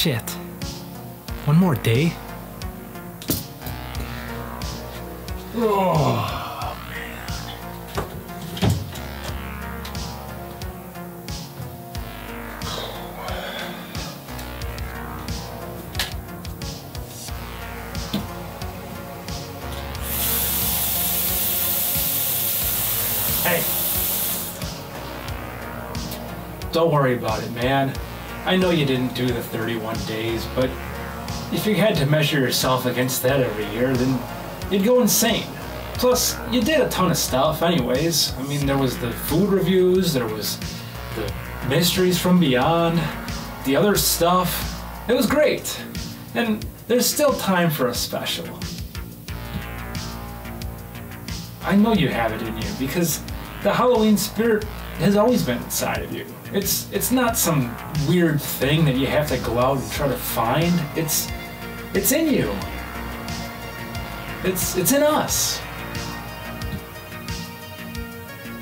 Shit. One more day? Oh, man. Hey. Don't worry about it, man. I know you didn't do the 31 days, but if you had to measure yourself against that every year, then you'd go insane. Plus, you did a ton of stuff anyways. I mean, there was the food reviews, there was the mysteries from beyond, the other stuff. It was great. And there's still time for a special. I know you have it in you because the Halloween spirit has always been inside of you. It's not some weird thing that you have to go out and try to find. It's in you. It's in us.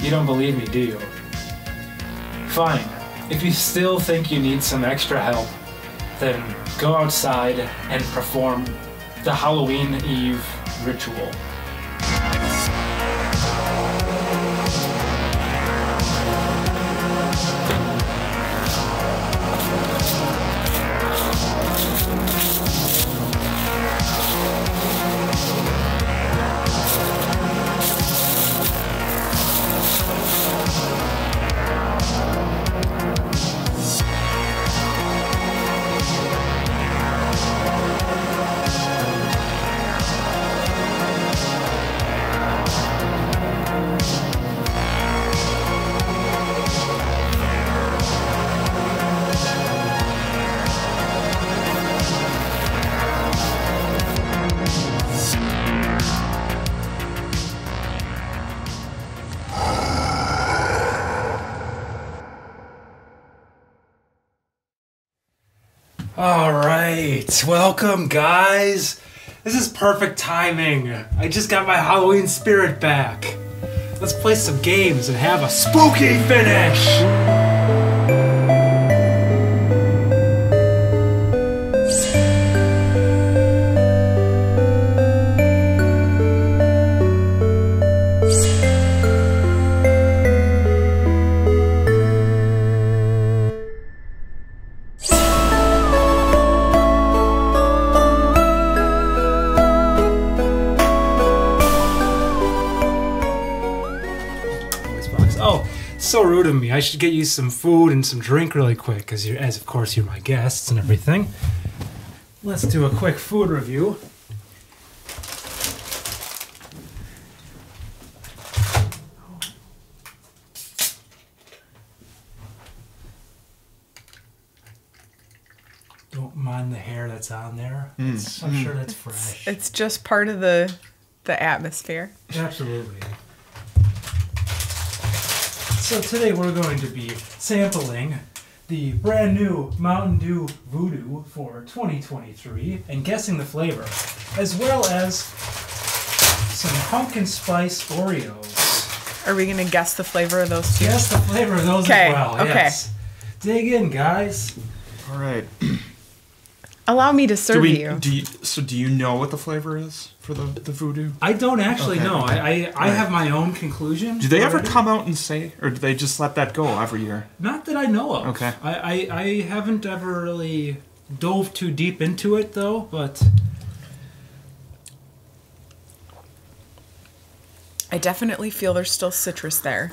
You don't believe me, do you? Fine. If you still think you need some extra help, then go outside and perform the Halloween Eve ritual. All right, welcome guys. This is perfect timing. I just got my Halloween spirit back. Let's play some games and have a spooky finish. So rude of me. I should get you some food and some drink really quick, as of course you're my guests and everything. Let's do a quick food review. Don't mind the hair that's on there. I'm sure that's fresh. It's just part of the atmosphere. Absolutely. So today we're going to be sampling the brand new Mountain Dew Voodoo for 2023 and guessing the flavor, as well as some pumpkin spice Oreos. Are we going to guess the flavor of those two? Guess the flavor of those as well, okay. Yes. Dig in, guys. All right. Allow me to serve you. Do you know what the flavor is for the voodoo? I don't actually know. I have my own conclusion. Do they ever come out and say, or do they just let that go every year? Not that I know of. Okay. I haven't ever really dove too deep into it, though, but... I definitely feel there's still citrus there.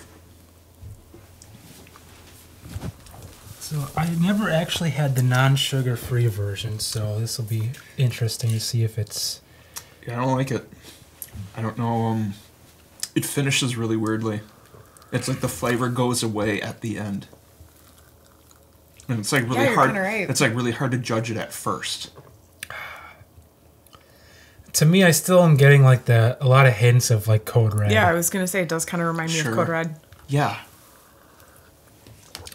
So I never actually had the non-sugar-free version, so this will be interesting to see if it's... Yeah, I don't like it. I don't know. It finishes really weirdly. It's like the flavor goes away at the end, and it's like really hard. Right. It's like really hard to judge it at first. To me, I still am getting like a lot of hints of like Code Red. Yeah, I was gonna say it does kind of remind me of Code Red. Yeah.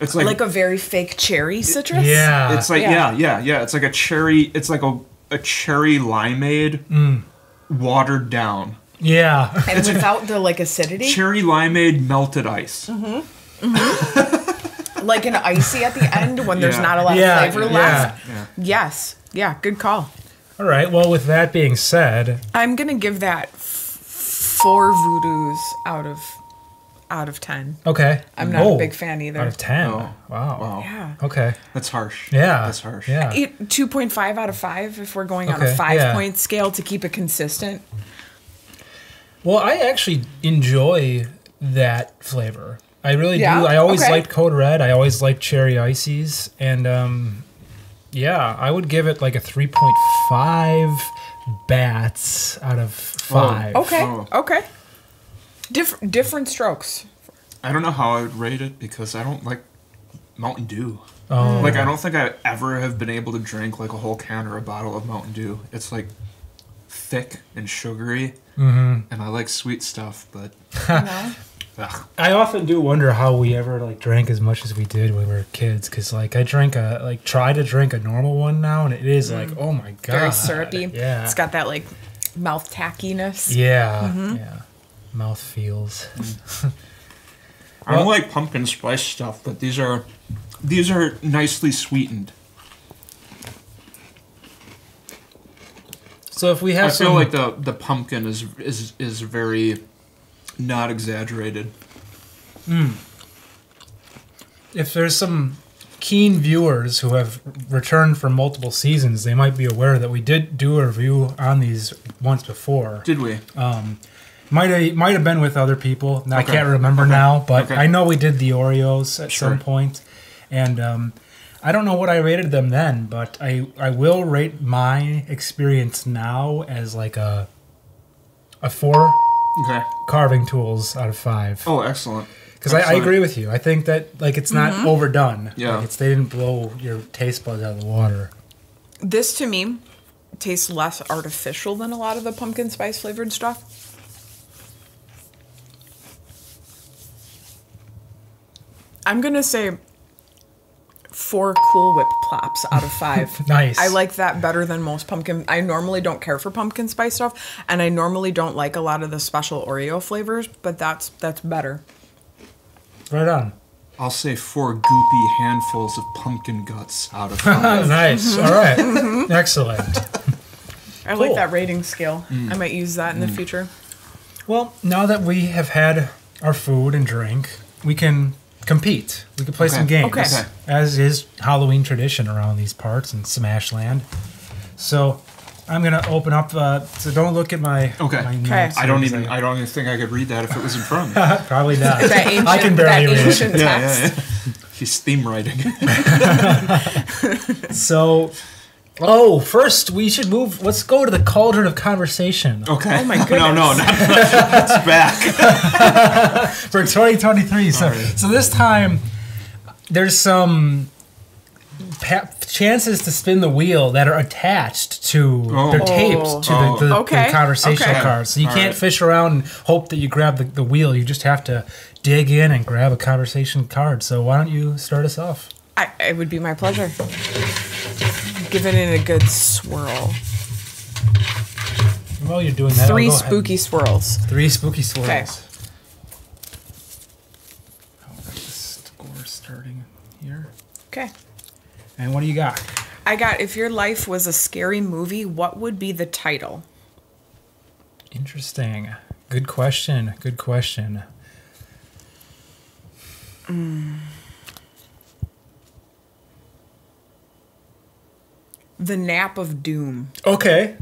It's like a very fake cherry citrus. Yeah. It's like yeah. It's like a cherry. It's like a cherry limeade watered down. Yeah. And without the like acidity. Cherry limeade melted ice. Mm-hmm. Mm-hmm. Like an icy at the end when there's not a lot of flavor left. Yeah. Yes. Yeah, good call. All right. Well, with that being said, I'm going to give that 4 voodoos out of 10. okay. I'm not a big fan either. Out of 10. Oh. Wow. Yeah. Okay. That's harsh. Yeah. That's harsh. Yeah. 2.5 out of 5 if we're going on Okay, a 5 yeah. point scale to keep it consistent. Well, I actually enjoy that flavor. I really Yeah? do. I always Okay. liked Code Red. I always liked Cherry Ices. And yeah, I would give it like a 3.5 bats out of 5. Okay. Oh. Okay. Different strokes. I don't know how I would rate it because I don't like Mountain Dew. Oh. Like, I don't think I ever have been able to drink like a whole can or a bottle of Mountain Dew. It's like thick and sugary, and I like sweet stuff, but No? ugh. I often do wonder how we ever like drank as much as we did when we were kids, because like I try to drink a normal one now, and it is like, oh my god, Very syrupy. Yeah, It's got that like mouth tackiness. yeah, yeah, mouth feels. I don't like pumpkin spice stuff, but these are nicely sweetened. So if we have I some, feel like the pumpkin is very not exaggerated. if there's some keen viewers who have returned from multiple seasons, they might be aware that we did do a review on these once before. Did we? Might have been with other people. I Okay. can't remember now, but Okay. I know we did the Oreos at Sure. some point, and I don't know what I rated them then, but I will rate my experience now as like a 4 Okay. carving tools out of 5. Oh, excellent. Because I Excellent. agree with you. I think that like it's not overdone. Yeah. Like, they didn't blow your taste buds out of the water. This to me tastes less artificial than a lot of the pumpkin spice flavored stuff. I'm gonna say 4 Cool Whip plops out of 5. Nice. I like that better than most pumpkin. I normally don't care for pumpkin spice stuff, and I normally don't like a lot of the special Oreo flavors, but that's better. Right on. I'll say 4 goopy handfuls of pumpkin guts out of 5. Nice. All right. Excellent. I like Cool. that rating scale. I might use that in the future. Well, now that we have had our food and drink, we can compete. We can play Okay. some games, Okay. Okay. as is Halloween tradition around these parts in Smashland. So I'm gonna open up. So don't look at my Okay. my Okay. notes I don't because even think I could read that if it was in front of me. probably not. That ancient, I can barely that read it. ancient text. yeah. He's theme writing. So, first we should move. Let's go to the cauldron of conversation Okay. Oh my goodness. No, not it's back. for 2023. So this time there's some chances to spin the wheel that are attached to they're taped to the Okay. conversational Okay. cards. So you All can't right. fish around and hope that you grab the wheel. You just have to dig in and grab a conversation card. So why don't you start us off? It would be my pleasure. Give it in a good swirl. While you're doing that, 3 I'll go ahead. spooky swirls. 3 spooky swirls. Okay. I'll get the score starting here. Okay. And what do you got? I got, if your life was a scary movie, what would be the title? Interesting. Good question. Good question. The Nap of Doom. Okay.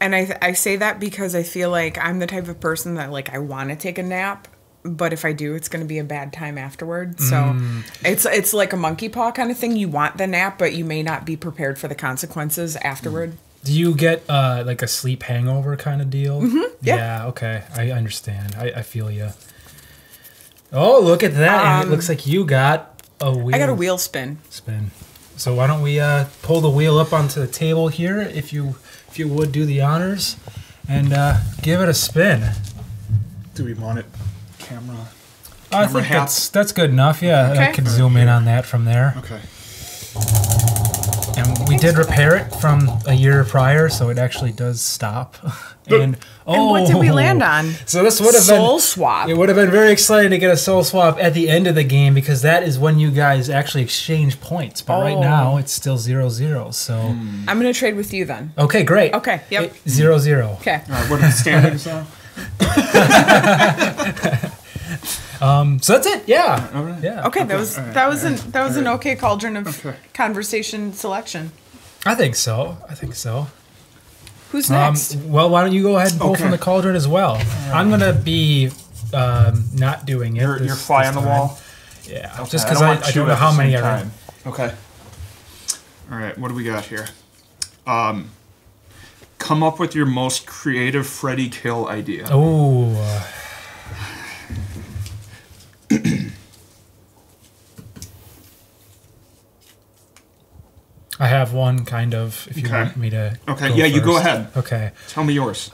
And I say that because I feel like I'm the type of person that, like, I want to take a nap, but if I do, it's going to be a bad time afterward. So it's like a monkey paw kind of thing. You want the nap, but you may not be prepared for the consequences afterward. Do you get like a sleep hangover kind of deal? Mm-hmm. Yeah. Okay. I understand. I feel you. Oh, look at that. And it looks like you got a wheel. I got a wheel spin. spin. So why don't we pull the wheel up onto the table here, if you would do the honors, and give it a spin. Do we want it camera? I think hat. that's good enough. Yeah, I Okay. could zoom in on that from there. Okay. And we think did so. repair it from a year prior, so it actually does stop. And what did we land on? So this would have Soul been swap. It would have been very exciting to get a soul swap at the end of the game because that is when you guys actually exchange points. But right now it's still 0-0. So I'm gonna trade with you then. okay, great. Okay, yep. 0-0. Okay. All right, what are the standings now? So that's it. Yeah. All right. Yeah. Okay, that was an okay cauldron of Okay. conversation selection. I think so. Who's next? Well, why don't you go ahead and pull Okay. from the cauldron as well? I'm gonna be not doing it. You're fly on the time. wall. Yeah, Okay, just because I don't know how many are in. Okay. All right, what do we got here? Come up with your most creative Freddy kill idea. Oh. I have one kind of. If you Okay. want me to. Okay, go yeah, you go first. ahead. Okay. Tell me yours.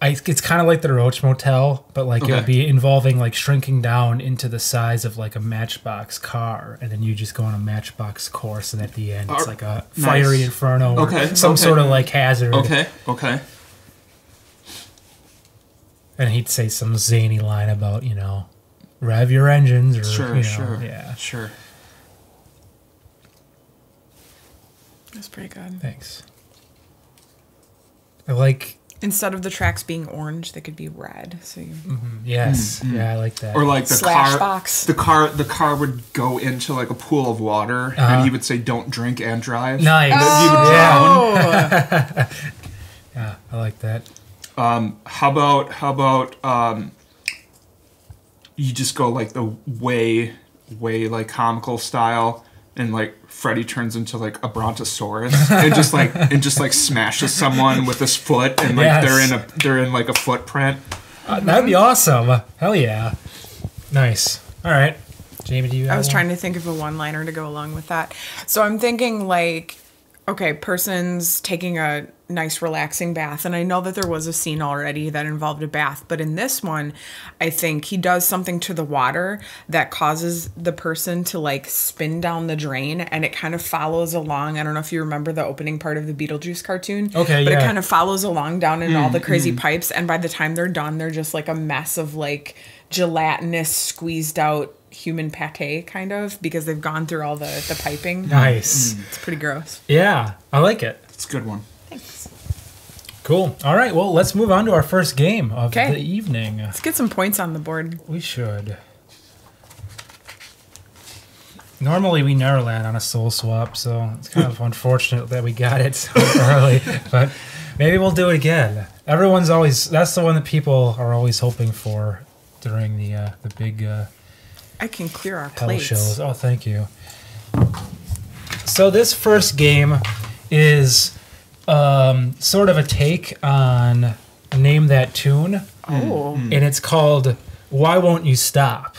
It's kind of like the Roach Motel, but like it would Okay. be involving like shrinking down into the size of like a Matchbox car, and then you just go on a Matchbox course, and at the end it's like a fiery nice. inferno, or Okay, some okay. sort of like hazard. Okay, okay. And he'd say some zany line about rev your engines or Sure, sure. yeah. Sure. That's pretty good. Thanks. I like Instead of the tracks being orange, they could be red. So you yes, yeah, I like that. Or like the Slash car, box. the car would go into like a pool of water, and he would say, "Don't drink and drive." nice. And then he would drown. Yeah, I like that. How about you just go like the way like comical style, and like Freddy turns into like a brontosaurus and just like smashes someone with his foot, and like Yes. they're in like a footprint. That'd be awesome. Hell yeah. Nice. All right. Jamie, do you have I was one? trying to think of a one-liner to go along with that. So I'm thinking like, okay, person's taking a nice relaxing bath, and I know that there was a scene already that involved a bath, but in this one, I think he does something to the water that causes the person to like spin down the drain, and it kind of follows along. I don't know if you remember the opening part of the Beetlejuice cartoon. Okay, but yeah. it kind of follows along down in all the crazy pipes, and by the time they're done, they're just like a mess of like gelatinous, squeezed out human pate kind of, because they've gone through all the piping. Nice. It's pretty gross. Yeah, I like it. It's a good one. Thanks. Cool. All right. Well, let's move on to our first game of Okay. the evening. Let's get some points on the board. We should. Normally, we never land on a soul swap, so it's kind of unfortunate that we got it so early. But maybe we'll do it again. Everyone's always, that's the one that people are always hoping for during the big I can clear our hell plates. shows. Oh, thank you. So this first game is sort of a take on Name That Tune. Oh. And it's called Why Won't You Stop?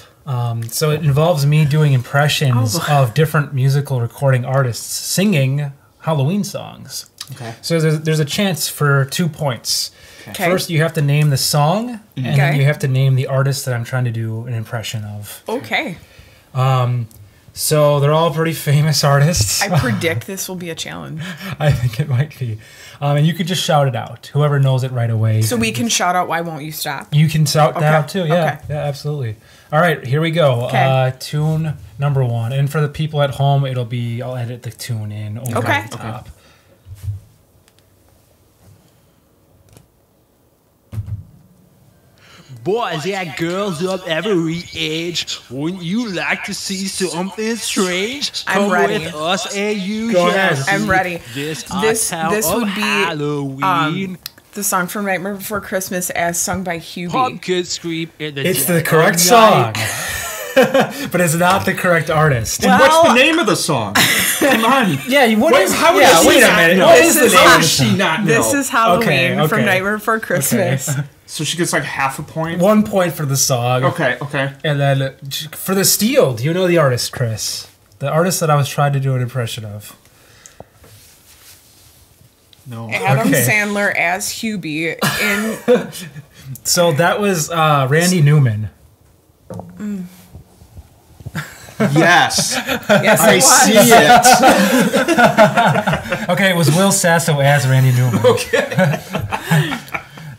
So it involves me doing impressions of different musical recording artists singing Halloween songs. Okay. So there's a chance for 2 points. Okay. First, you have to name the song, and then Okay. you have to name the artist that I'm trying to do an impression of. Okay. So they're all pretty famous artists. I predict this will be a challenge. I think it might be. And you could just shout it out. Whoever knows it right away. So we can shout out, "Why won't you stop?" You can shout that Okay, out too. Yeah, okay. yeah, absolutely. All right, here we go. Okay. Tune number 1. And for the people at home, it'll be, I'll edit the tune in over Okay. the top. Boys and girls of every age, wouldn't you like to see something strange? I'm Come ready. with us and you Go shall ahead. see I'm ready. This This would be Halloween. the song from Nightmare Before Christmas as sung by Hubie. Pumpkin scream in the It's dead the correct of song. night. But it's not the correct artist. And what's the name of the song? Come on. Yeah, what Wait, is? how Yeah, does she wait a not minute. know? What This is the is name? How of the does she song? not know? This is Halloween Okay. from Nightmare Before Christmas. So she gets like half a point. 1 point for the song. Okay, okay. And then for the steal, do you know the artist, Chris? The artist that I was trying to do an impression of. No. Adam Okay. Sandler as Hubie in So that was Randy Newman. Yes. Yes, I it was. see it. Okay, it was Will Sasso as Randy Newman. Okay.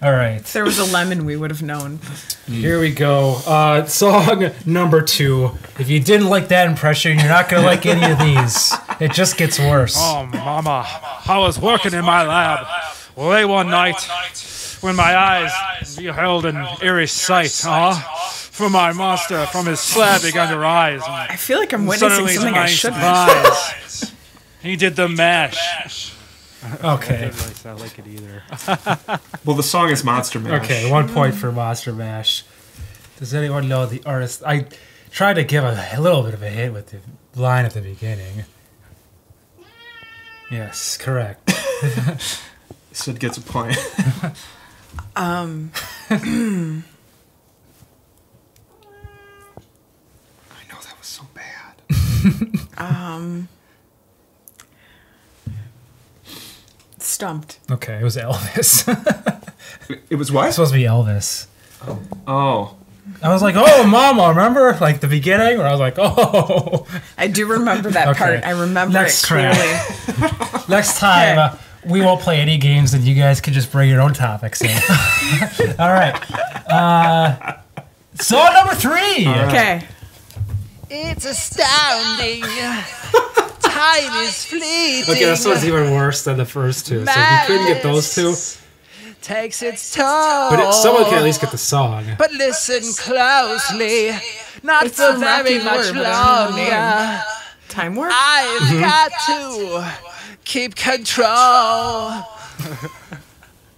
All right. If there was a lemon, we would have known. Here we go. Song number 2. If you didn't like that impression, you're not going to like any of these. It just gets worse. Oh, mama, I was working in my lab late one night when my eyes beheld an eerie sight, from my monster from his slab began to rise. I feel like I'm witnessing Suddenly, to something I my shouldn't. surprise, he did the mash. Okay. Didn't really sound like it either. Well, the song is Monster Mash. Okay, 1 point for Monster Mash. Does anyone know the artist? I tried to give a little bit of a hit with the line at the beginning. Yes, correct. Sid gets a point. I know that was so bad. Stumped. Okay, it was Elvis. It was It's what? supposed to be Elvis. Oh. I was like, oh, Mama, remember? Like the beginning where I was like, oh. I do remember that Okay. part. I remember Next it clearly. track. Next time, we won't play any games and you guys can just bring your own topics in. All right. Song number 3. Okay. It's astounding. Time is fleeting. Okay, this one's even worse than the first two. So if you couldn't get those two, Takes its toll. but someone can at least get the song. But listen closely, not It's for some very Rocky much word, but I don't know the longer. Time warp? I've got to keep control.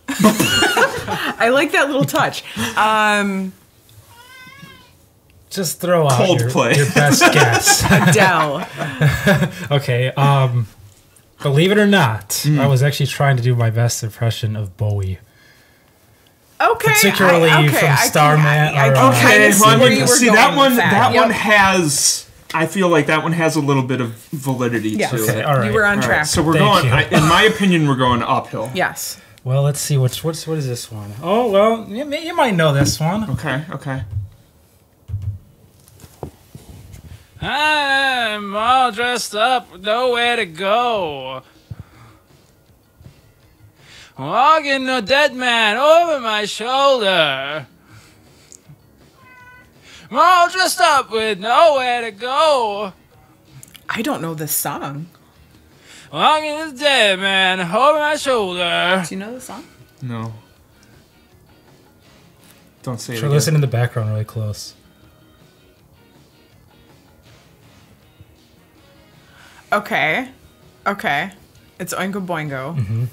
I like that little touch. Just throw out Coldplay. your best guess. Adele. Okay, believe it or not, I was actually trying to do my best impression of Bowie. Okay. Particularly from Starman I or, can kind Okay, of see well, where you were see going that one. with That Yep. one has. I feel like that one has a little bit of validity Yes. to Okay, it. all right. You were on All track. right, so we're Thank going. you. In my opinion, we're going uphill. Yes. Well, let's see. What is this one? Oh, well, you might know this one. Okay. Okay. I'm all dressed up, with nowhere to go. Walking a dead man over my shoulder. I'm all dressed up with nowhere to go. I don't know this song. Walking a dead man over my shoulder. Do you know the song? No. Don't say it. Sure, Again. listen in the background really close. Okay. Okay. It's Oingo Boingo.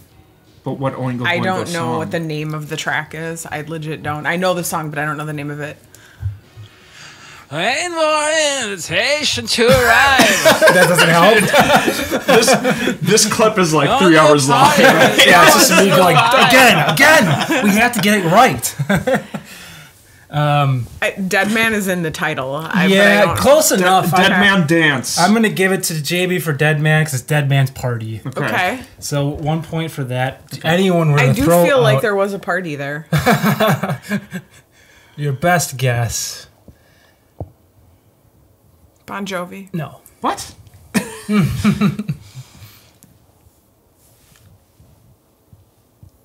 But what Oingo Boingo I don't know song? what the name of the track is. I legit don't. I know the song, but I don't know the name of it. Ain't more invitation to arrive. That doesn't help. This clip is like 3 hours long. Yeah, it's just me going, again. We have to get it right. Dead Man is in the title. but I Yeah, don't- close enough. Dead Okay. Man Dance. I'm going to give it to JB for Dead Man because it's Dead Man's party. Okay. So 1 point for that. Anyone were I to do throw feel like out there was a party there. your best guess. Bon Jovi. No. What?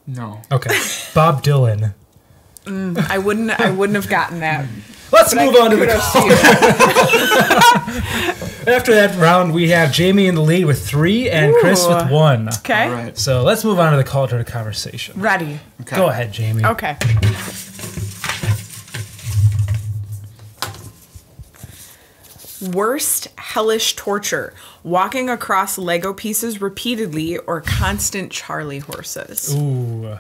No. Okay. Bob Dylan. I wouldn't have gotten that. Let's move on to the Kudos to you. After that round, we have Jamie in the lead with 3 and Chris Ooh. with 1. Okay. All right. So let's move on to the cauldron conversation. Ready. Okay. Go ahead, Jamie. Okay. Worst hellish torture: walking across Lego pieces repeatedly or constant Charlie horses. Ooh.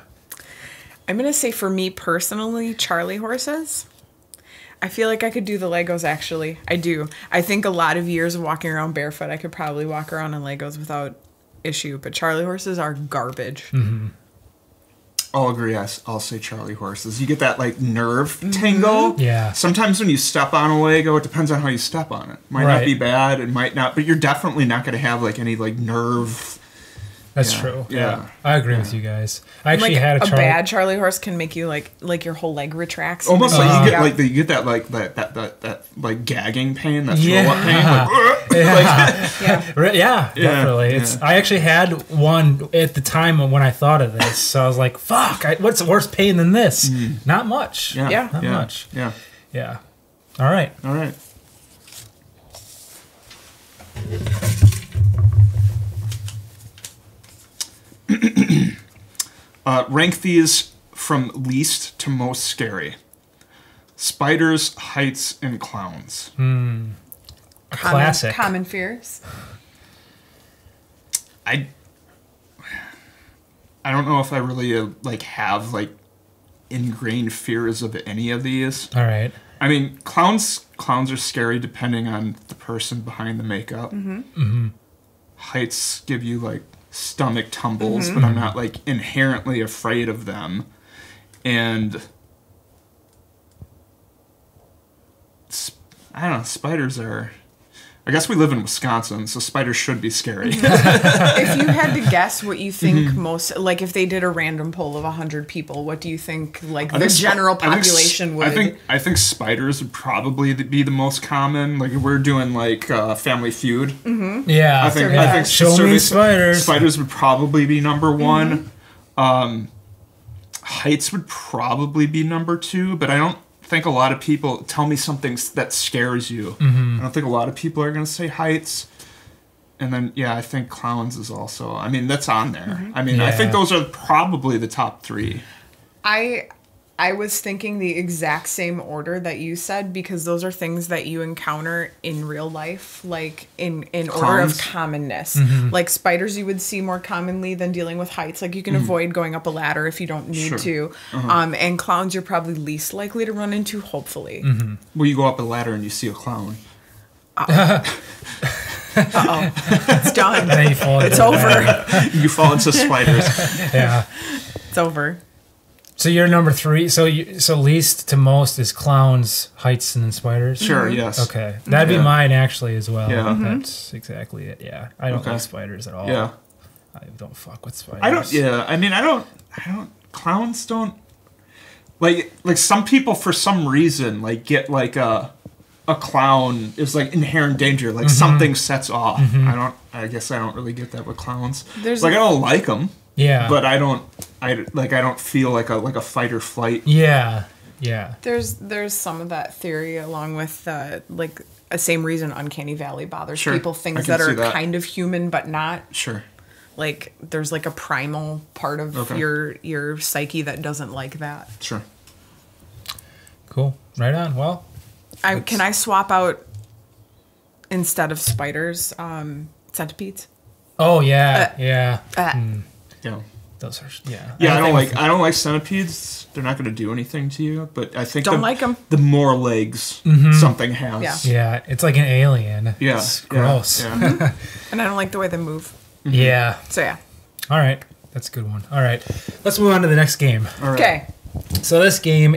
I'm gonna say for me personally, Charlie horses. I feel like I could do the Legos actually. I do. I think a lot of years of walking around barefoot, I could probably walk around on Legos without issue. But Charlie horses are garbage. I'll agree. I'll say Charlie horses. You get that like nerve tingle. Yeah. Sometimes when you step on a Lego, it depends on how you step on it. Might Right. not be bad. It might not, but you're definitely not going to have like any like nerve That's Yeah. true. Yeah. I agree with you guys. I actually Like had a a bad Charlie horse can make you like your whole leg retracts. Almost and like then you get yeah. like you get that like that like gagging pain, that throw Yeah. up pain. Like, yeah. Yeah, definitely. It's. I actually had one at the time when I thought of this. So I was like, "Fuck! What's worse pain than this? Not much. yeah, Yeah. Not much. Yeah. Yeah. All right. All right. Rank these from least to most scary. Spiders, heights, and clowns. Classic. Common fears. I don't know if I really like have like ingrained fears of any of these. All right. I mean, clowns are scary depending on the person behind the makeup. Heights give you like stomach tumbles, but I'm not like inherently afraid of them. And I don't know, spiders are. I guess we live in Wisconsin, so spiders should be scary. If you had to guess what you think most, like if they did a random poll of 100 people, what do you think like the general population would? I think spiders would probably be the most common. Like if we're doing like Family Feud. Yeah. I think Show me spiders. Spiders would probably be number one. Heights would probably be number two, but I don't think a lot of people tell me something that scares you. I don't think a lot of people are going to say heights. And then, yeah, I think clowns is also, I mean, that's on there. I mean, I think those are probably the top three. I was thinking the exact same order that you said because those are things that you encounter in real life, like in order of commonness. Like spiders you would see more commonly than dealing with heights. Like you can avoid going up a ladder if you don't need to. And clowns you're probably least likely to run into, hopefully. Well, you go up a ladder and you see a clown. It's done. And then you fall into It's the over. bed. You fall into spiders. Yeah. It's over. So you're number three. So least to most is clowns, heights, and then spiders. Sure, yes. Okay, that'd be Yeah. mine actually as well. Yeah. That's exactly it. Yeah, I don't Okay. like spiders at all. Yeah. I don't fuck with spiders. I don't, yeah, I mean, I don't, clowns don't, like some people for some reason, like, get, like, a clown is, like, inherent danger, like, something sets off. I guess I don't really get that with clowns. I don't like them. Yeah. But I don't feel like a fight or flight. Yeah. Yeah. There's some of that theory along with like a same reason Uncanny Valley bothers Sure, people, I things can that see are that. kind of human but not. Sure. Like there's like a primal part of your psyche that doesn't like that. Sure. Cool. Right on. Well, Can I swap out instead of spiders, centipedes? oh yeah, yeah. Yeah. Those are yeah. Yeah, I don't like centipedes. They're not going to do anything to you, but I think Don't like 'em. The more legs something has. Yeah. Yeah, it's like an alien. Yeah. It's gross. Yeah. And I don't like the way they move. Yeah. So yeah. All right. That's a good one. All right. Let's move on to the next game. All right. Okay. So this game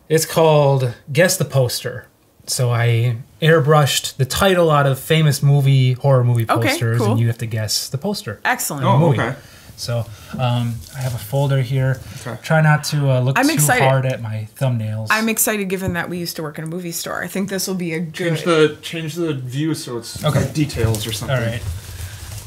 it's called Guess the Poster. So I airbrushed the title out of famous horror movie Okay, posters, cool. and you have to guess the poster. Excellent. Oh, movie. okay. So I have a folder here. Okay. Try not to look I'm too excited. hard at my thumbnails. I'm excited given that we used to work in a movie store. I think this will be a good Change the view so it's Okay. like details or something. All right.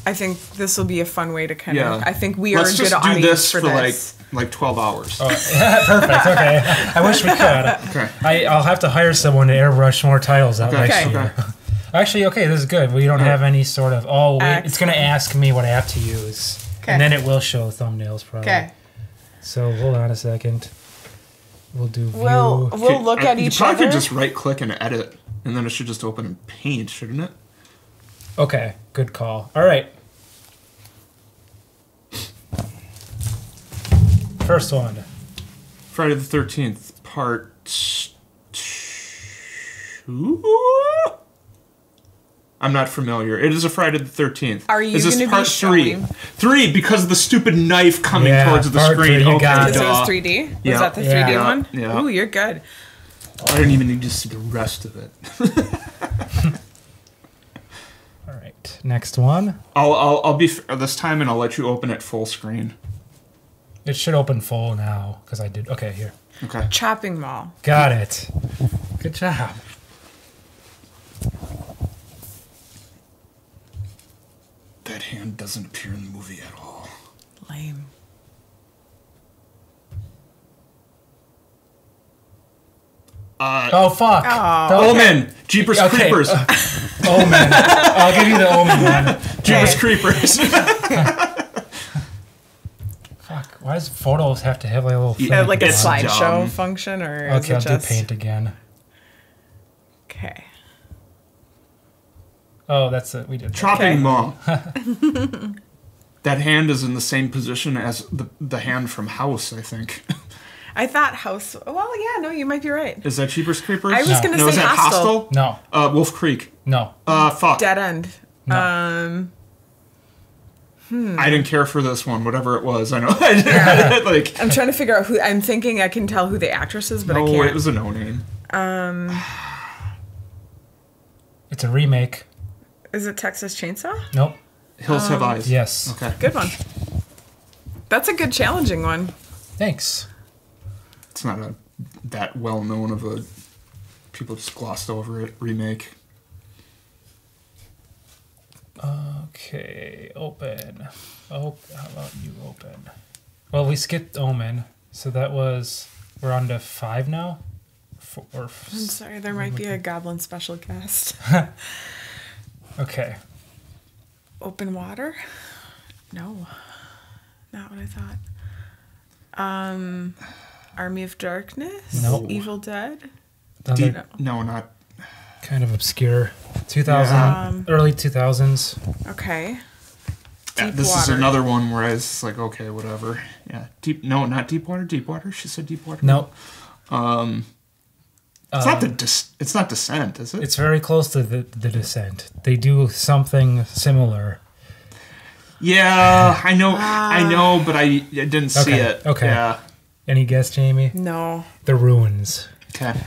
I think this will be a fun way to kind of Yeah. I think we are Let's a good just do audience this for for this. like 12 hours. Perfect. Okay. I wish we could. Okay. I'll have to hire someone to airbrush more titles out Okay. next Okay. year. Actually, okay, this is good. We don't have any sort of. Oh, wait, it's going to ask me what app to use, Okay. and then it will show thumbnails probably. Okay. So hold on a second. We'll do view. We'll look at each You probably other. could just right click and edit, and then it should just open in Paint, shouldn't it? Okay, good call. All right. First one. Friday the 13th, part 2? I'm not familiar. It is a Friday the 13th. Are you Is this gonna be part 3? showing- 3 because of the stupid knife coming Yeah, towards the part screen. 3, you Okay, got it. So it was duh. 3D? Yeah. Was that the Yeah. 3D Yeah. one? Yeah. Ooh, you're good. I didn't even need to see the rest of it. All right. next one. I'll be fair this time, and I'll let you open it full screen. It should open full now because I did. Okay, here. Okay. Chopping mall. Got it. Good job. That hand doesn't appear in the movie at all. Lame. Oh fuck. Oh. The- Omen! Jeepers Okay. Creepers! Omen. I'll give you the Omen one. Jeepers Creepers! Fuck. Why does photos have to have like a little thing? Like a It's slideshow dumb. function, or is Okay, I'll it just do paint again. Okay. Oh, that's it. We did. that. Chopping Okay. Mall. That hand is in the same position as the hand from House, I think. I thought House. Well, yeah, no, you might be right. Is that Jeepers Creepers? I was No. gonna No, say is that Hostel. Hostel? No. Wolf Creek. No. Fuck. Dead End. No. I didn't care for this one, whatever it was. I know. Like, I'm trying to figure out who. I'm thinking I can tell who the actress is, but I no, can't. it was a no name. It's a remake. Is it Texas Chainsaw? Nope. Hills Have Eyes. Yes. Okay. Good one. That's a good challenging one. Thanks. It's not that well known of a. People just glossed over it. Remake. Okay. Open. Oh, how about you open? Well, we skipped Omen, so that was we're on to 5 now. I'm sorry, there might be a Goblin special guest. Okay. Open Water? No, not what I thought. Army of Darkness? Nope. Evil Dead? Another No, not. kind of obscure. 2000, early 2000s. Okay. Yeah, this is another one where I was like, okay, whatever. Yeah. No, not Deepwater. Deepwater. She said Deepwater. Nope. It's not it's not Descent, is it? It's very close to the Descent. They do something similar. Yeah, I know, but I didn't see Okay, it. okay. Yeah. Any guess, Jamie? No. The Ruins. Okay.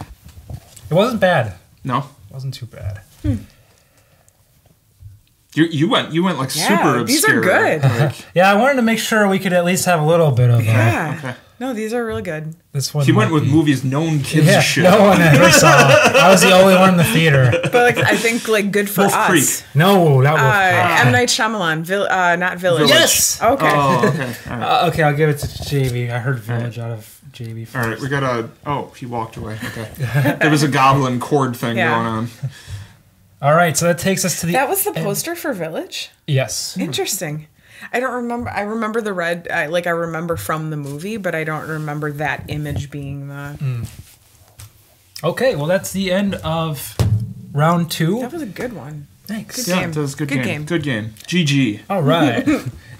It wasn't bad. No. It wasn't too bad. You went like Yeah, super these are obscure. good. Like, Yeah, I wanted to make sure we could at least have a little bit of Yeah. okay. No, these are really good. this one. He went might with be- movies known kids Yeah, should. no one ever saw. I was the only one in the theater. But like, I think like good for Wolf us. Creek. No, not M. Night Shyamalan, not Village. Yes. Okay. Oh, okay. All right. Okay, I'll give it to JV. I heard Village out of JV first. All right, we got a. Oh, he walked away. Okay. There was a goblin chord thing Yeah. going on. All right, so that takes us to the. That was the poster for Village? Yes. Interesting. I don't remember. I remember the red. I remember from the movie, but I don't remember that image being the. Okay, well, that's the end of round 2. That was a good one. Thanks. Good Yeah, game. that was a good Good game. game. Good game. GG. All right.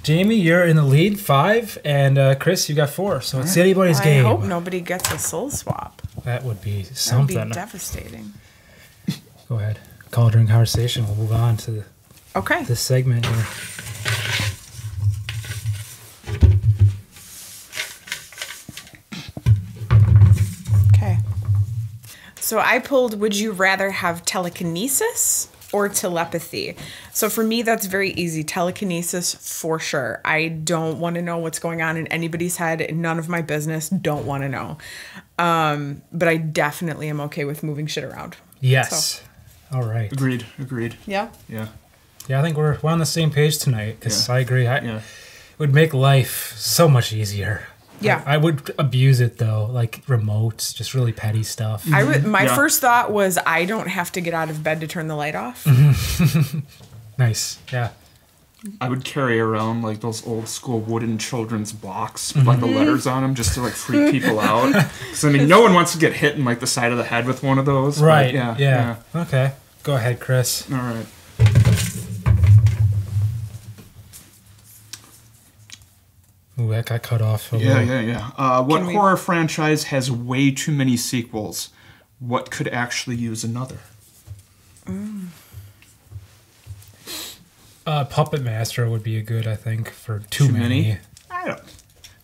Jamie, you're in the lead, 5, and Chris, you got 4. So it's anybody's I game. hope nobody gets a soul swap. That would be That would something. be devastating. Go ahead. Cauldron conversation. We'll move on to Okay. this segment here. Okay. So I pulled would you rather have telekinesis or telepathy? So for me, that's very easy. Telekinesis for sure. I don't want to know what's going on in anybody's head. None of my business. Don't want to know. But I definitely am okay with moving shit around. Yes. All right. Agreed. Yeah. Yeah. Yeah, I think we're on the same page tonight because Yeah. I agree. Yeah. It would make life so much easier. Yeah. I would abuse it though, like remotes, just really petty stuff. I would. My Yeah. first thought was I don't have to get out of bed to turn the light off. Nice. Yeah. I would carry around like those old school wooden children's blocks with like the letters on them just to like freak people out. Because I mean, no one wants to get hit in like the side of the head with one of those. but Right. yeah. Okay. Go ahead, Chris. All right. Ooh, that got cut off. What Can we- horror franchise has way too many sequels? What could actually use another? Puppet Master would be a good, I think, for too many. I don't.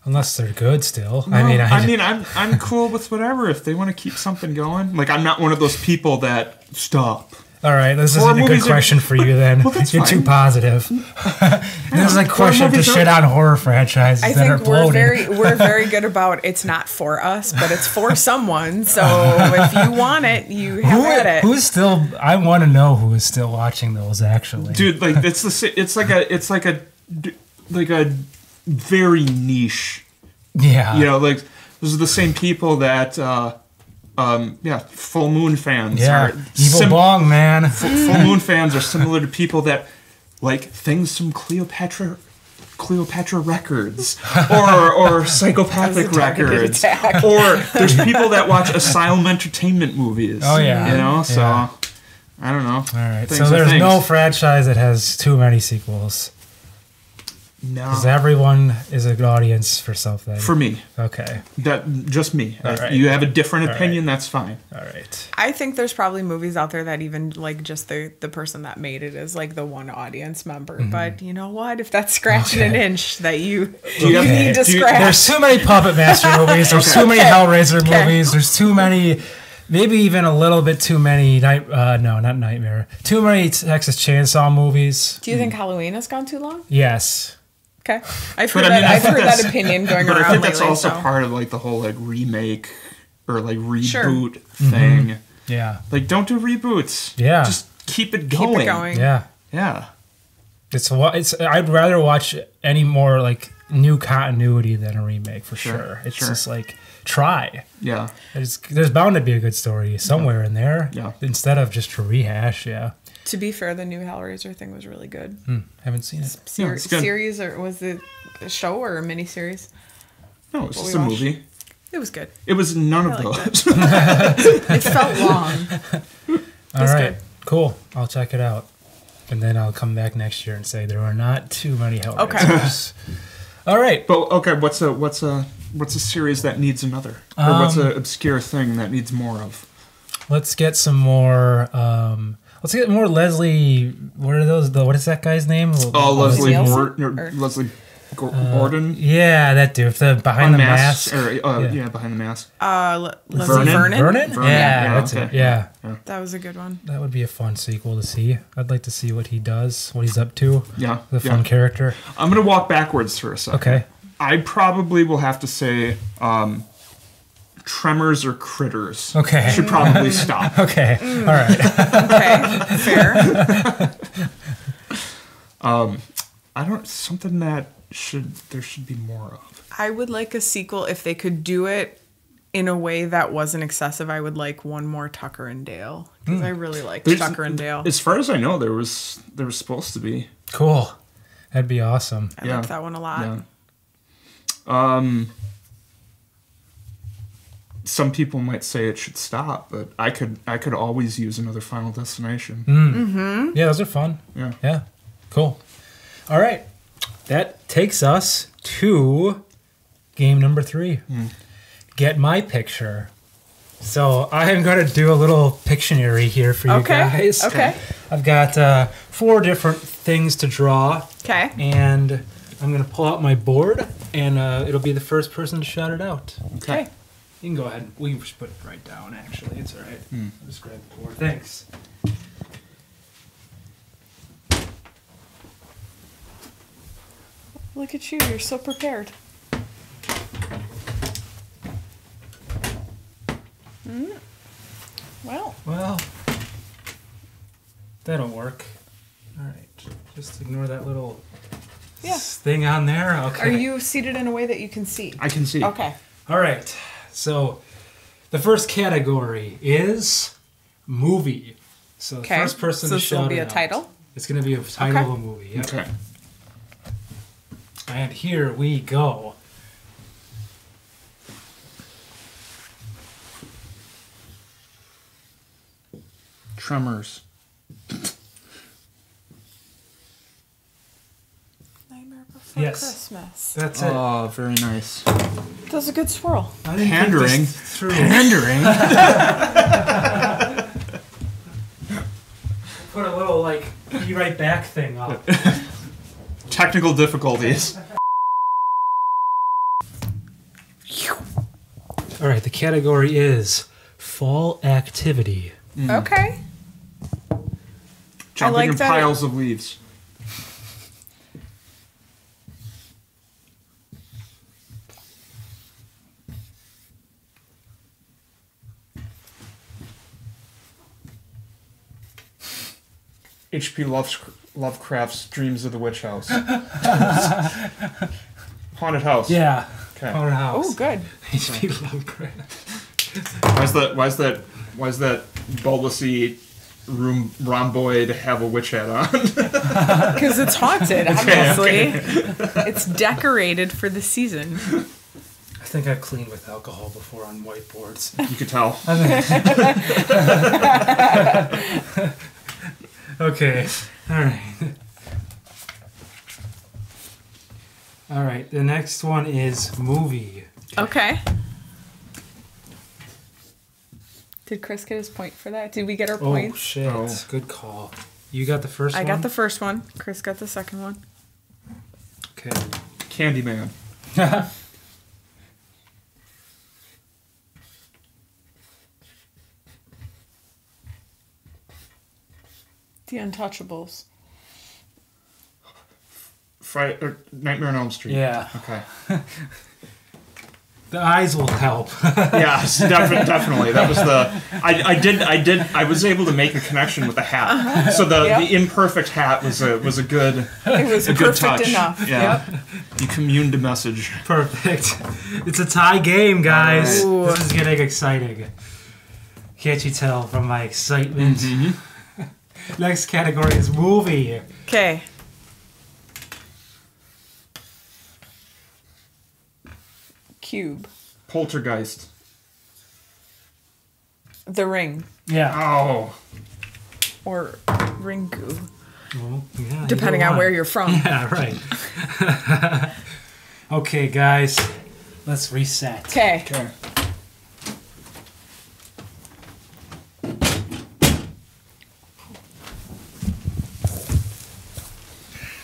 Unless they're good still. No, I'm cool with whatever if they want to keep something going. Like I'm not one of those people that stop. All right, this Horror isn't a good movies are- question for you then. Well, that's You're too fine. positive. This is a question to movies shit on horror franchises I that are think we're bloated. very good about it's not for us, but it's for someone. So if you want it, you have at it. Who's still? I want to know who is still watching those. Actually, Dude, like it's like a very niche. yeah, You know, like those are the same people that full moon fans yeah. are Evil Bong, man. full moon fans are similar to people that like things from Cleopatra records or psychopathic targeted records, attack. or there's people that watch asylum entertainment movies. Oh, yeah. You know, so Yeah. I don't know. All right, Things so are there's things. no franchise that has too many sequels. No. Because everyone is an audience for something. For me, Okay. that just me. All If right. you have a different All opinion, that's fine. All right. I think there's probably movies out there that even like just the person that made it is like the one audience member. But you know what? If that's scratching an Okay. inch that you you have- need to do you- scratch. There's too many Puppet Master movies. There's too many Hellraiser Okay. movies. There's too many, maybe even a little bit too many not Nightmare. Too many Texas Chainsaw movies. Do you think Halloween has gone too long? Yes. Okay, I've But heard I mean, that. I I've think heard that's- that opinion going But around I think that's lately, also so. part of like the whole like remake or like Sure. reboot thing. Yeah. Like, don't do reboots. Yeah. Just keep it Keep going. it going. Yeah. Yeah. It's I'd rather watch any more like new continuity than a remake for sure. It's sure. just like try. Yeah. There's bound to be a good story somewhere in there. Yeah. Instead of just a rehash. Yeah. To be fair, the new Hellraiser thing was really good. Haven't seen it. Yeah, it's good. Series, or was it a show or a miniseries? No, it's What just we a watched? movie. It was good. It was none of I liked those. It felt long. All It's right. good. Cool. I'll check it out. And then I'll come back next year and say there are not too many Hellraisers. All right. But okay, what's a series that needs another? Or what's an obscure thing that needs more of? Let's get some more. Let's get more Leslie. What are those? What is that guy's name? Oh, Leslie Nielsen? Morton Or- or Leslie Gordon. Yeah, that dude. The behind the mask. Or, Yeah. yeah, behind the mask. Leslie Vernon? Vernon? Vernon, Yeah, yeah, that's it. okay. Yeah. That was a good one. That would be a fun sequel to see. I'd like to see what he does, what he's up to. Yeah, The fun yeah. character. I'm gonna walk backwards for a second. Okay. I probably will have to say Tremors or Critters. Okay. Should probably stop. Okay. All right. Okay, fair. I don't something that there should be more of. I would like a sequel if they could do it in a way that wasn't excessive. I would like one more Tucker and Dale because I really liked There's- Tucker and Dale. As far as I know, there was supposed to be. Cool. That'd be awesome. I yeah. liked that one a lot. Yeah. Some people might say it should stop, but I could always use another Final Destination. Yeah, those are fun. Yeah. Yeah. Cool. All right. That takes us to game number 3. Get my picture. So I am going to do a little Pictionary here for you Okay, guys. okay. I've got 4 different things to draw, Okay. and I'm going to pull out my board, and it'll be the first person to shout it out. Okay. You can go ahead. We can just put it right down, actually. It's all right. I'll just grab the board. Thanks. Look at you. You're so prepared. Well, Well, that'll work. All right. Just ignore that little Yeah. thing on there. Okay. are you seated in a way that you can see? I can see. Okay. All right. So the first category is movie. So the Okay. first person So to this will shout be it a out. title? It's going to be a title of a movie. Yep. Okay. And here we go. Tremors. Nightmare Before Yes. Christmas. That's it. Oh, very nice. That was a good swirl. I didn't think Pandering. this through. Pandering. Put a little like be right back thing up. Technical difficulties. All right, the category is fall activity. Okay. Jumping like in that piles of leaves. H.P. Lovecraft's Dreams of the Witch House. Haunted house. Yeah. Okay. Haunted house. Oh, good. H.P. Lovecraft. Why is that bulbousy rhomboid have a witch hat on? Because it's haunted, obviously. It's decorated for the season. I think I've cleaned with alcohol before on whiteboards. You could tell. Okay. All right. All right. The next one is movie. Okay. Did Chris get his point for that? Did we get our Oh, points? shit. Oh. Good call. You got the first I one? got the first one. Chris got the second one. Okay. Candyman. The Untouchables. Nightmare on Elm Street. Yeah. Okay. The eyes will help. Yes, definitely. That was I was able to make a connection with the hat. So the imperfect hat was a good It was a good perfect touch. enough. Yeah. Yep. You communed a message. Perfect. It's a tie game, guys. Ooh. This is getting exciting. Can't you tell from my excitement? Next category is movie. Okay. Cube. Poltergeist. The Ring. Yeah. Oh. Or Ringu. Well, yeah, Depending either on one. where you're from. Yeah, right. Okay, guys. Let's reset. Okay. Okay.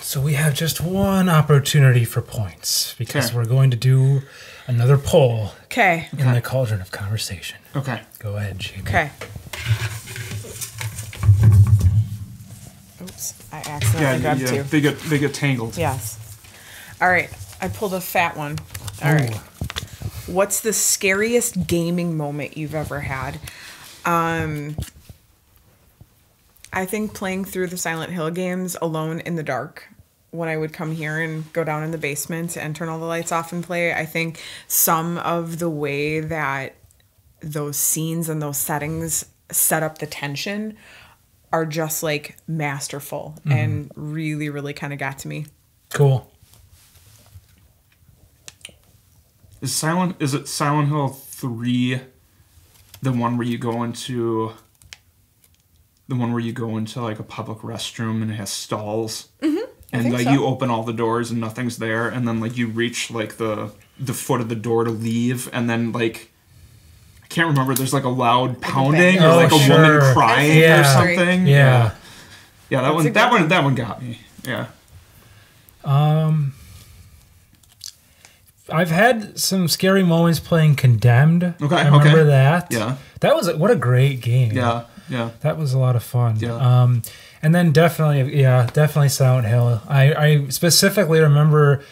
So we have just one opportunity for points because Okay. we're going to do another poll Okay. in the cauldron of conversation. Okay. Go ahead, Jaime. Okay. Oops. I accidentally grabbed two. They get tangled. Yes. All right. I pulled a fat one. All right. What's the scariest gaming moment you've ever had? I think playing through the Silent Hill games alone in the dark when I would come here and go down in the basement and turn all the lights off and play. I think some of the way that those scenes and those settings set up the tension are just like masterful and really, really kind of got to me. Cool. Is it Silent Hill 3 the one where you go into like a public restroom and it has stalls? Mm-hmm. And think like so. you open all the doors and nothing's there, and then like you reach like the foot of the door to leave, and then like I can't remember, there's like a loud pounding bang. or like Oh, a sure. woman crying Yeah. or something. Yeah. Yeah, That's a good one. that one got me. Yeah. I've had some scary moments playing Condemned. Okay, I remember okay. that. Yeah. That was what a great game. Yeah. Yeah. That was a lot of fun. Yeah. And then definitely Silent Hill. I specifically remember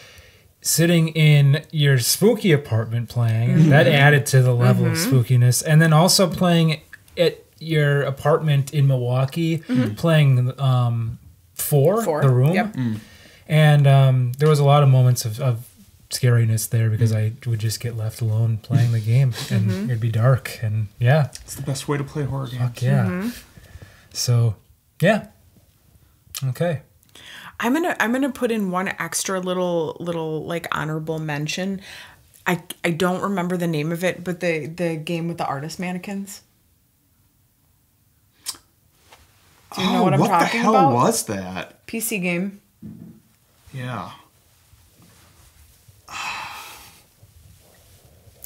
sitting in your spooky apartment playing. That added to the level of spookiness. And then also playing at your apartment in Milwaukee, playing Four, Four, The Room. yep. And there was a lot of moments of scariness there because I would just get left alone playing the game and it'd be dark. And yeah. It's the best way to play horror games. Fuck yeah. So, yeah. Okay. I'm gonna put in one extra little like honorable mention. I don't remember the name of it, but the game with the artist mannequins. Do you know what I'm talking What the hell about? was that? PC game. Yeah.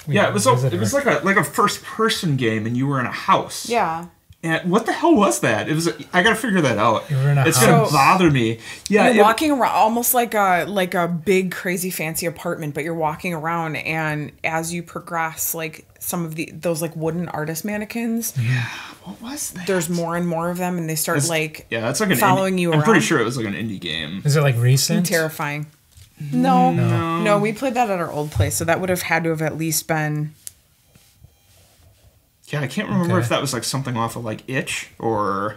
Yeah, it was like a first person game, and you were in a house. Yeah. And what the hell was that? It was. I gotta figure that out. You were in a It's house. gonna bother me. Yeah, You're walking around almost like a big crazy fancy apartment, but you're walking around, and as you progress, like some of those like wooden artist mannequins, what was that? there's more and more of them, and they start That's like an following you I'm around. pretty sure it was like an indie game. Is it like recent? Terrifying. No, we played that at our old place, so that would have had to have at least been. Yeah, I can't remember if that was like something off of like Itch or.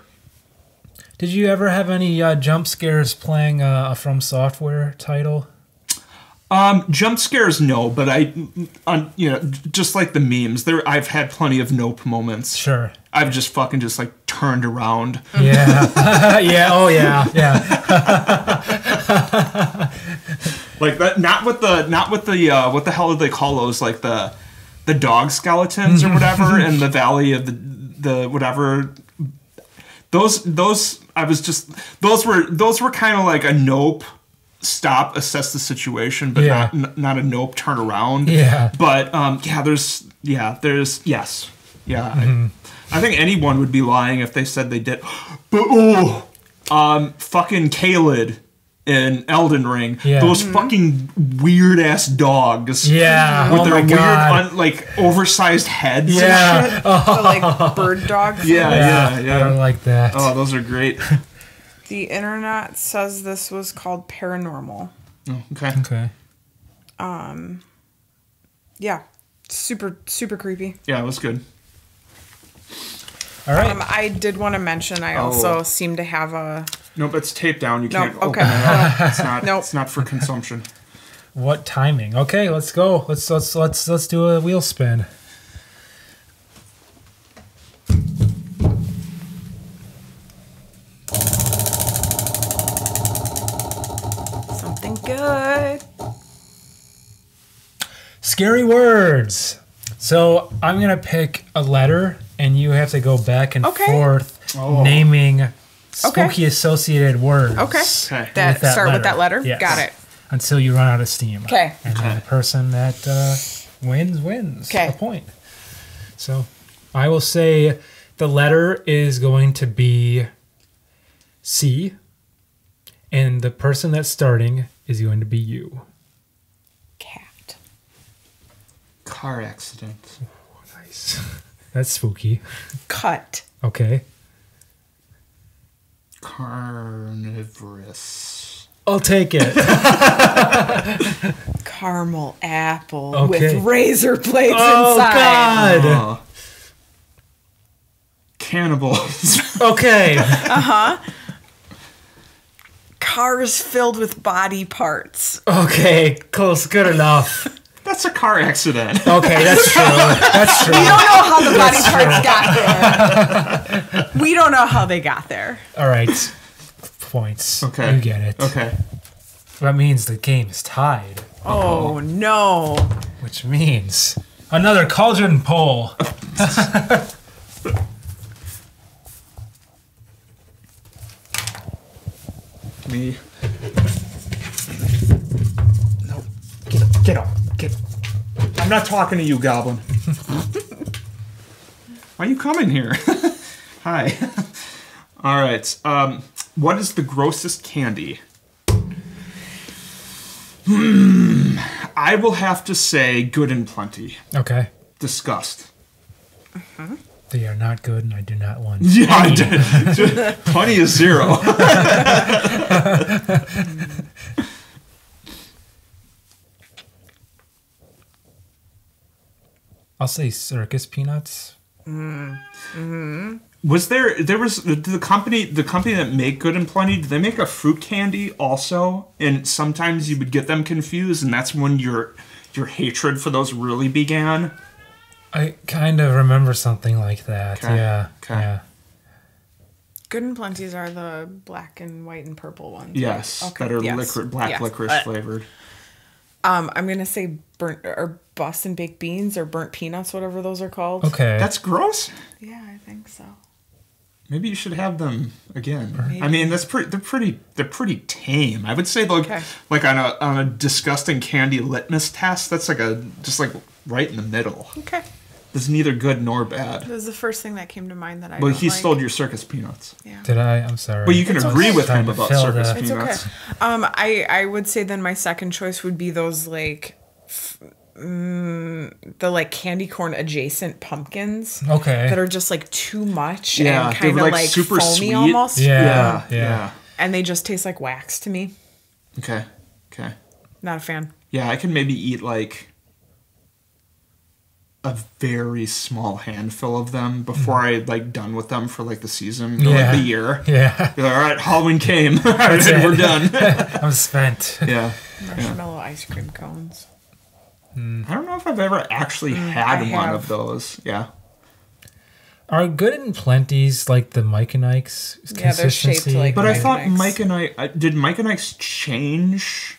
Did you ever have any jump scares playing a From Software title? Jump scares, no, but just like the memes, I've had plenty of nope moments. Sure. I've just fucking just like turned around. Yeah. Yeah. Oh yeah. Yeah. Like that. Not with the what the hell do they call those? Like the dog skeletons or whatever in the valley of the whatever. Those were kind of like a nope. Stop, assess the situation, but not a nope, turn around. Yeah. But there's yes. Yeah. I think anyone would be lying if they said they did. But fucking Kaled in Elden Ring. Yeah. Those fucking weird ass dogs. Yeah. With Oh their my God. weird oversized heads Yeah. and shit. The, like bird dogs. Yeah. I don't like that. Oh, those are great. The internet says this was called paranormal. Oh, okay. Okay. Yeah, super creepy. Yeah, it was good. All right. I did want to mention I also seem to have a. Nope, it's taped down. You can't okay. open it up. It's not. Nope. It's not for consumption. What timing? Okay, let's go. Let's do a wheel spin. Something good. Scary words. So I'm gonna pick a letter, and you have to go back and forth naming spooky associated words. Okay. Okay. That start with that letter. Yes. Got it. Until you run out of steam. Okay. And then the person that wins Okay. a point. So I will say the letter is going to be C, and the person that's starting is going to be you. Cat. Car accident. Nice. That's spooky. Cut. Okay. Carnivorous. I'll take it. Caramel apple Okay. with razor blades Oh, inside. God. Cannibals. Okay. Cars filled with body parts. Okay. Close. Good enough. That's a car accident. Okay, that's true. That's true. We don't know how the body parts got there. We don't know how they got there. All right. Points. Okay. You get it. Okay. That means the game is tied, Oh no. which means another cauldron poll. Me. No. Get up. I'm not talking to you, Goblin. Why are you coming here? Hi. All right. What is the grossest candy? I will have to say good and plenty. Okay. Disgust. They are not good, and I do not want. Yeah, I did. Plenty is 0. I'll say circus peanuts. Was there was the company that make Good and Plenty, did they make a fruit candy also? And sometimes you would get them confused, and that's when your hatred for those really began. I kind of remember something like that. Okay. Yeah. Okay. Yeah. Good and Plenties are the black and white and purple ones. Yes, right? Okay, that are yes. black Yes. licorice flavored. I'm gonna say burnt or Boston baked beans or burnt peanuts, whatever those are called. Okay. That's gross. Yeah, I think so. Maybe you should have them again. Maybe. I mean, they're pretty tame. I would say like on a disgusting candy litmus test, that's just right in the middle. Okay. That's neither good nor bad. That was the first thing that came to mind that I. Well, don't he like. stole your circus peanuts. Yeah. Did I? I'm sorry. But you can agree with him Trying to about fill circus the- It's okay. peanuts. I would say then my second choice would be those like the like candy corn adjacent pumpkins. Okay. That are just like too much Yeah, and they kind were, of like, like super foamy sweet. almost. Yeah. And they just taste like wax to me. Okay. Not a fan. Yeah, I can maybe eat like a very small handful of them before I like done with them for like the season or like the year. Yeah. Be like, all right, Halloween came. All right, we're done. I'm spent. Yeah. Marshmallow ice cream cones. I don't know if I've ever actually had I one have. of those. Yeah. Are Good and Plenty's like the Mike and Ike's Yeah, they're shaped consistency? like But I Mike thought and Ike's. Mike and did Mike and Ike's change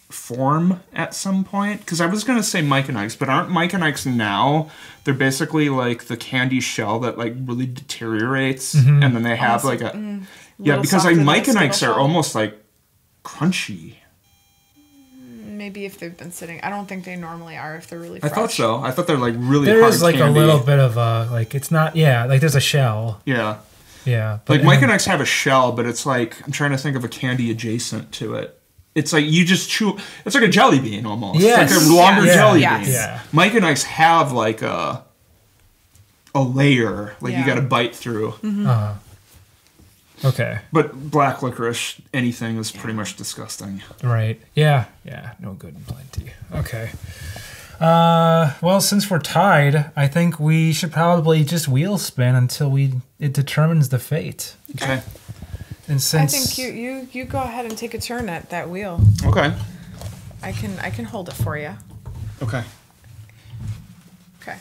form at some point? Because I was gonna say Mike and Ike's, but aren't Mike and Ike's now? They're basically like the candy shell that like really deteriorates, and then they have like a Little because like softer Mike than and a Ike's are Skittle almost like crunchy. Maybe if they've been sitting. I don't think they normally are if they're really I fresh. thought so. I thought they're like really There hard is like candy. a little bit of a like it's not like there's a shell. Yeah. Yeah. Like Mike and Ike's have a shell, but it's like I'm trying to think of a candy adjacent to it. It's like you just chew. It's like a jelly bean almost. Yes. It's like a longer Yeah. jelly Yes. bean. Yeah. Mike and Ike's have like a layer, like you Yeah. got to bite through. Okay. But black licorice, anything is pretty much disgusting. Right. Yeah. No Good and Plenty. Okay. Well, since we're tied, I think we should probably just wheel spin until it determines the fate. Okay. And I since think you go ahead and take a turn at that wheel. Okay. I can hold it for you. Okay. Okay.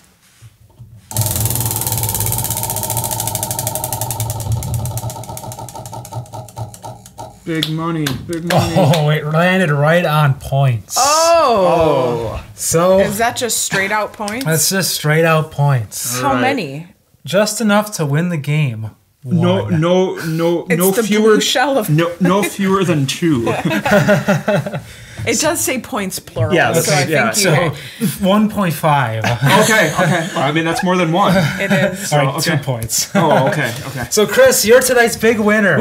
Big money. Big money. oh, it landed right on points. Oh. So Is that just straight out points? that's just straight out points. How Right. many? Just enough to win the game. No, One. no It's the fewer. blue shell of. No fewer than 2. It does say points plural. Yeah, that's- so I yeah, think So 1.5. Okay. Well, I mean, that's more than 1. it is. All right, okay. 2 points. Oh, okay. So Chris, you're tonight's big winner.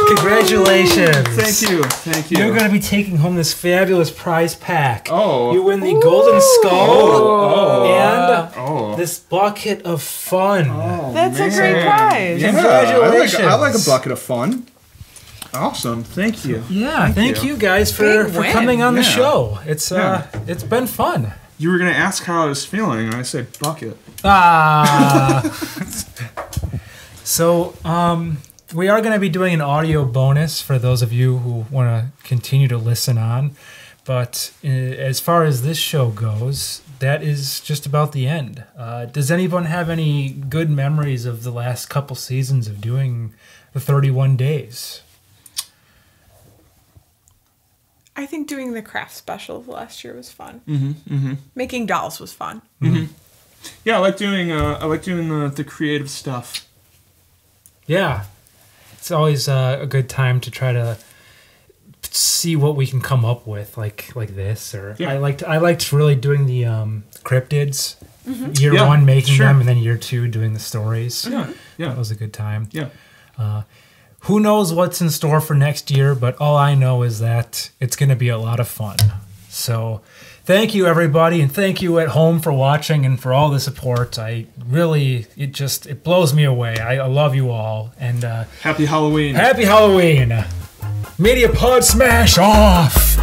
Congratulations. Thank you. You're going to be taking home this fabulous prize pack. Oh. You win the Golden Skull and Oh. this bucket of fun. That's a great prize. Yeah, Congratulations. I like a bucket of fun. Awesome. Thank you. Yeah, thank you guys for Big win. coming on the Yeah. show. It's Yeah. it's been fun. You were going to ask how I was feeling, and I said bucket. So, we are going to be doing an audio bonus for those of you who want to continue to listen on. But as far as this show goes, that is just about the end. Does anyone have any good memories of the last couple seasons of doing the 31 days? I think doing the craft special last year was fun. Making dolls was fun. Yeah, I like doing the creative stuff. Yeah. It's always a good time to try to see what we can come up with, like this. Or Yeah. I liked really doing the cryptids. Year Yeah, one making sure. them, and then year two doing the stories. Yeah. That was a good time. Yeah. Who knows what's in store for next year, but all I know is that it's going to be a lot of fun. So thank you, everybody, and thank you at home for watching and for all the support. It blows me away. I love you all. And Happy Halloween. happy Halloween. Media Pod Smash Off.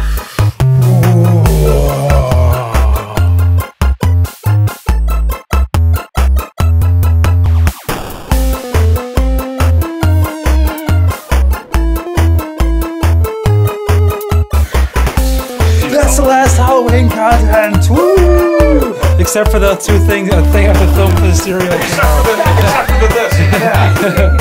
That's the last Halloween content. Woo! Except for the two things, I think I have to film for the stereo. Except for this. Yeah.